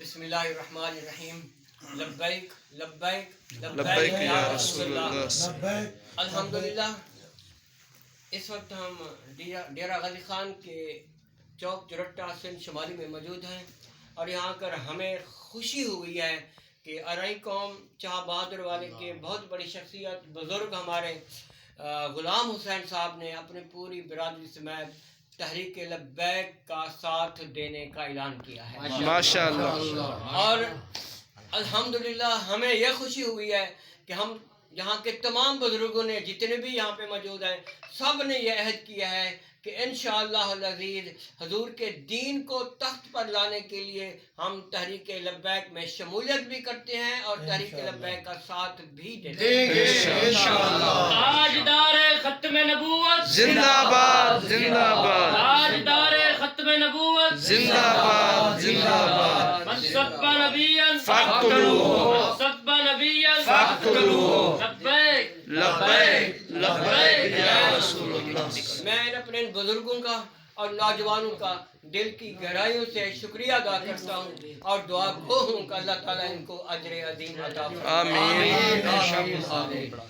بسم اللہ الرحمن الرحیم لبیک لبیک لبیک یا رسول اللہ. الحمدللہ. اس وقت ہم ڈیرہ غازی خان کے چوک چرٹا سندھ شمالی میں موجود ہیں اور یہاں کر ہمیں خوشی ہوئی ہے کہ ارائی قوم چاہ بہادر والے کے بہت بڑی شخصیت بزرگ ہمارے غلام حسین صاحب نے اپنی پوری برادری سمیت تحریک لبیک کا ساتھ دینے کا اعلان کیا ہے. ماشاءاللہ. اور الحمدللہ ہمیں یہ خوشی ہوئی ہے کہ ہم یہاں کے تمام بزرگوں نے جتنے بھی یہاں پہ موجود ہیں سب نے یہ عہد کیا ہے کہ انشاءاللہ العزیز حضور کے دین کو تخت پر لانے کے لیے ہم تحریک لبیک میں شمولیت بھی کرتے ہیں اور تحریک لبیک کا ساتھ بھی دیتے ہیں انشاءاللہ. تاجدار ختم نبوت زندہ باد زندہ باد تاجدار ختم نبوت زندہ باد زندہ باد. سب نبیاً فاقتلوہ سب نبیاً فاقتلوہ. لبیک لبیک لبیک یا رسول اللہ. میں اپنے ان بزرگوں کا اور نوجوانوں کا دل کی گہرائیوں سے شکریہ ادا کرتا ہوں اور دعا گو ہوں کہ اللہ تعالیٰ ان کو اجر عظیم عطا فرمائے. آمین. آمین.